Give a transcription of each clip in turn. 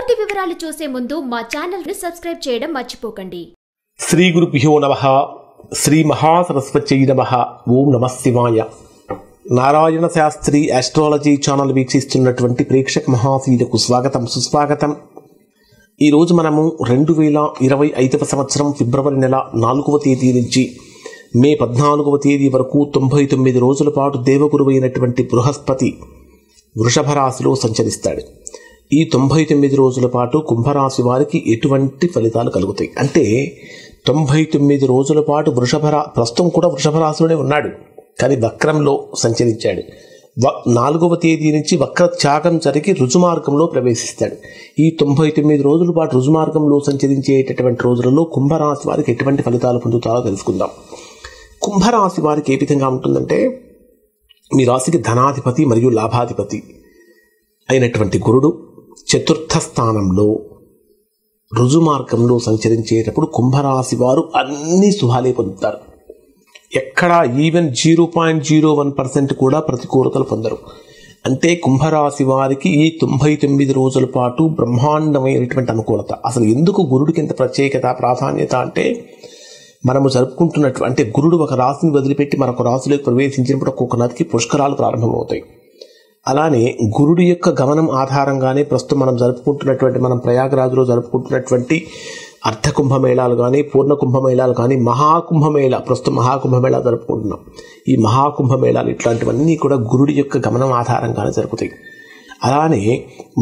పూర్తి వివరాలు చూసే ముందు మా ఛానల్ ని సబ్స్క్రైబ్ చేయడం మర్చిపోకండి. శ్రీ గురుభ్యో నమః. శ్రీ మహాసరస్వత్యై నమః. ఓం నమః శివాయ. నారాయణ శాస్త్రి ఆస్ట్రాలజీ ఛానల్ వీక్షిస్తున్నటువంటి ప్రేక్షక మహాశీలకు స్వాగతం, సుస్వాగతం. ఈరోజు మనము 2025 సంవత్సరం ఫిబ్రవరి నెల 4వ తేదీ నుంచి మే 14వ తేదీ వరకు 99 రోజుల పాటు దేవగురువైనటువంటి బృహస్పతి వృషభ రాశిలో సంచరిస్తాడు. ఈ 99 రోజుల పాటు కుంభరాశి వారికి ఎటువంటి ఫలితాలు కలుగుతాయి అంటే 99 రోజుల పాటు ప్రస్తుతం కూడా వృషభ రాశిలోనే ఉన్నాడు, కానీ వక్రంలో సంచరించాడు. 4వ తేదీ నుంచి వక్ర త్యాగం జరిగి రుజుమార్గంలో ప్రవేశిస్తాడు. ఈ 99 రోజుల పాటు రుజుమార్గంలో సంచరించేటటువంటి రోజులలో కుంభరాశి వారికి ఎటువంటి ఫలితాలు పొందుతారో తెలుసుకుందాం. కుంభరాశి వారికి ఏ విధంగా ఉంటుందంటే, మీ రాశికి ధనాధిపతి మరియు లాభాధిపతి అయినటువంటి గురుడు చతుర్థ స్థానంలో రుజుమార్గంలో సంచరించేటప్పుడు కుంభరాశి వారు అన్ని శుభాలే పొందుతారు. ఎక్కడా ఈవెన్ 0.01% కూడా ప్రతికూలతలు పొందరు. అంటే కుంభరాశి వారికి ఈ 99 రోజుల పాటు బ్రహ్మాండమైనటువంటి అనుకూలత. అసలు ఎందుకు గురుడికి ఎంత ప్రత్యేకత, ప్రాధాన్యత అంటే, మనము జరుపుకుంటున్నట్టు అంటే గురుడు ఒక రాశిని వదిలిపెట్టి మరొక రాశిలోకి ప్రవేశించినప్పుడు ఒక్కొక్క నదికి పుష్కరాలు ప్రారంభమవుతాయి. అలానే గురుడి యొక్క గమనం ఆధారంగానే ప్రస్తుతం మనం ప్రయాగరాజులో జరుపుకుంటున్నటువంటి అర్ధ కుంభమేళాలు కానీ, పూర్ణ కుంభమేళాలు కానీ, ప్రస్తుతం మహాకుంభమేళా జరుపుకుంటున్నాం. ఈ మహాకుంభమేళాలు ఇట్లాంటివన్నీ కూడా గురుడి యొక్క గమనం ఆధారంగానే జరుగుతాయి. అలానే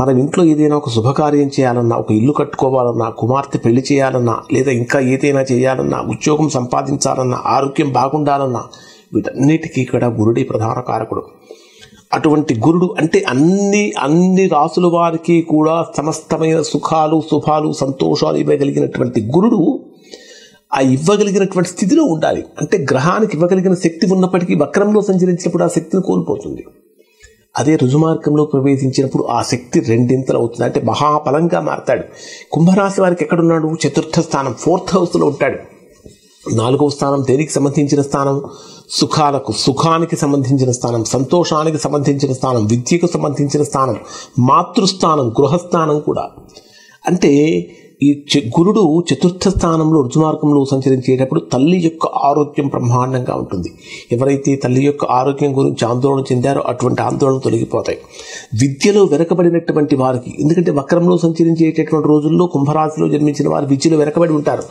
మనం ఇంట్లో ఏదైనా ఒక శుభకార్యం చేయాలన్నా, ఒక ఇల్లు కట్టుకోవాలన్నా, కుమార్తె పెళ్లి చేయాలన్నా, లేదా ఇంకా ఏదైనా చేయాలన్నా, ఉద్యోగం సంపాదించాలన్నా, ఆరోగ్యం బాగుండాలన్నా, వీటన్నిటికీ కూడా గురుడి ప్రధాన కారకుడు. అటువంటి గురుడు అంటే అన్ని రాసుల వారికి కూడా సమస్తమైన సుఖాలు, శుభాలు, సంతోషాలు ఇవ్వగలిగినటువంటి గురుడు ఆ ఇవ్వగలిగినటువంటి స్థితిలో ఉండాలి. అంటే గ్రహానికి ఇవ్వగలిగిన శక్తి ఉన్నప్పటికీ వక్రంలో సంచరించినప్పుడు ఆ శక్తిని కోల్పోతుంది. అదే రుజుమార్గంలో ప్రవేశించినప్పుడు ఆ శక్తి రెండింతలు అవుతుంది, అంటే మహాబలంగా మారతాడు. కుంభరాశి వారికి ఎక్కడున్నాడు? చతుర్థ స్థానం, 4th హౌస్లో ఉంటాడు. 4వ స్థానం దేనికి సంబంధించిన స్థానం? సుఖానికి సంబంధించిన స్థానం, సంతోషానికి సంబంధించిన స్థానం, విద్యకు సంబంధించిన స్థానం, మాతృస్థానం, గృహస్థానం కూడా. అంటే ఈ గురుడు చతుర్థ స్థానంలో రుజుమార్గంలో సంచరించేటప్పుడు తల్లి యొక్క ఆరోగ్యం బ్రహ్మాండంగా ఉంటుంది. ఎవరైతే తల్లి యొక్క ఆరోగ్యం గురించి ఆందోళన చెందారో అటువంటి ఆందోళన తొలగిపోతాయి. విద్యలో వెనకబడినటువంటి వారికి, ఎందుకంటే వక్రంలో సంచరించేటటువంటి రోజుల్లో కుంభరాశిలో జన్మించిన వారు విద్యలో వెనకబడి ఉంటారు.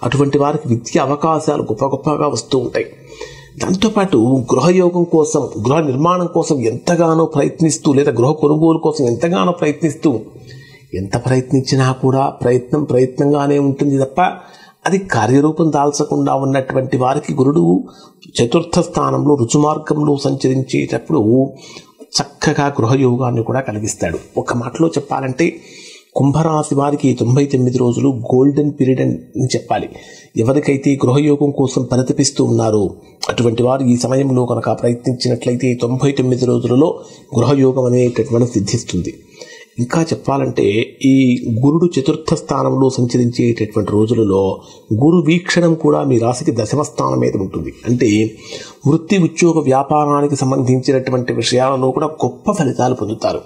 అటువంటి వారికి విద్య అవకాశాలు గొప్పగా వస్తూ ఉంటాయి. దాంతోపాటు గృహయోగం కోసం, గృహ నిర్మాణం కోసం ఎంతగానో ప్రయత్నిస్తూ, లేదా గృహ కొనుగోలు కోసం ఎంతగానో ప్రయత్నిస్తూ, ఎంత ప్రయత్నించినా కూడా ప్రయత్నంగానే ఉంటుంది తప్ప అది కార్యరూపం దాల్చకుండా ఉన్నటువంటి వారికి గురుడు చతుర్థ స్థానంలో రుజుమార్గంలో సంచరించేటప్పుడు చక్కగా గృహయోగాన్ని కూడా కలిగిస్తాడు. ఒక మాటలో చెప్పాలంటే కుంభరాశి వారికి 99 రోజులు గోల్డెన్ పీరియడ్ అని చెప్పాలి. ఎవరికైతే గృహయోగం కోసం పరితపిస్తూ ఉన్నారో అటువంటి వారు ఈ సమయంలో కనుక ప్రయత్నించినట్లయితే 99 రోజులలో గృహయోగం అనేటటువంటి సిద్ధిస్తుంది. ఇంకా చెప్పాలంటే ఈ గురుడు చతుర్థ స్థానంలో సంచరించేటటువంటి రోజులలో గురు వీక్షణం కూడా మీ రాశికి 10వ స్థానం మీద ఉంటుంది. అంటే వృత్తి, ఉద్యోగ, వ్యాపారానికి సంబంధించినటువంటి విషయాలలో కూడా గొప్ప ఫలితాలు పొందుతారు.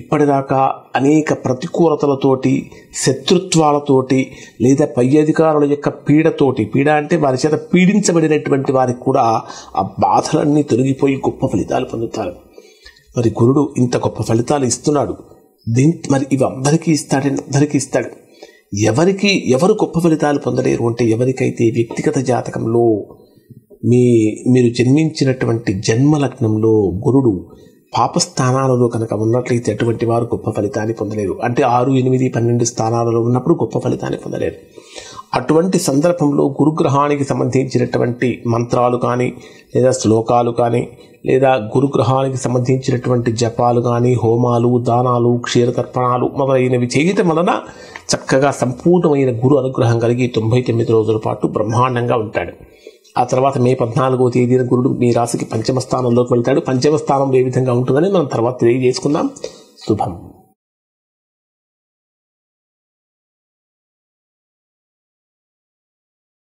ఇప్పటిదాకా అనేక ప్రతికూలతలతోటి, శత్రుత్వాలతోటి, లేదా పై అధికారుల యొక్క పీడ అంటే వారి చేత పీడించబడినటువంటి వారికి కూడా ఆ బాధలన్నీ తొలగిపోయి గొప్ప ఫలితాలు పొందుతారు. మరి గురుడు ఇంత గొప్ప ఫలితాలు ఇస్తున్నాడు, మరి ఇవి అందరికీ ఇస్తాడు. ఎవరు గొప్ప ఫలితాలు పొందలేరు అంటే, ఎవరికైతే వ్యక్తిగత జాతకంలో మీరు జన్మించినటువంటి జన్మలగ్నంలో గురుడు పాపస్థానాలలో కనుక ఉన్నట్లయితే అటువంటి వారు గొప్ప ఫలితాన్ని పొందలేరు. అంటే 6, 8, 12 స్థానాలలో ఉన్నప్పుడు గొప్ప ఫలితాన్ని పొందలేరు. అటువంటి సందర్భంలో గురుగ్రహానికి సంబంధించినటువంటి మంత్రాలు కానీ, లేదా శ్లోకాలు కానీ, లేదా గురుగ్రహానికి సంబంధించినటువంటి జపాలు కానీ, హోమాలు, దానాలు, క్షీరతర్పణాలు మొదలైనవి చేయటం వలన చక్కగా సంపూర్ణమైన గురు అనుగ్రహం కలిగి 99 రోజుల పాటు బ్రహ్మాండంగా ఉంటాడు. ఆ తర్వాత మే 14వ తేదీన గురుడు మీ రాశికి 5వ స్థానంలోకి వెళ్తాడు. 5వ స్థానంలో ఏ విధంగా ఉంటుందని మనం తర్వాత తెలియజేసుకుందాం. శుభం.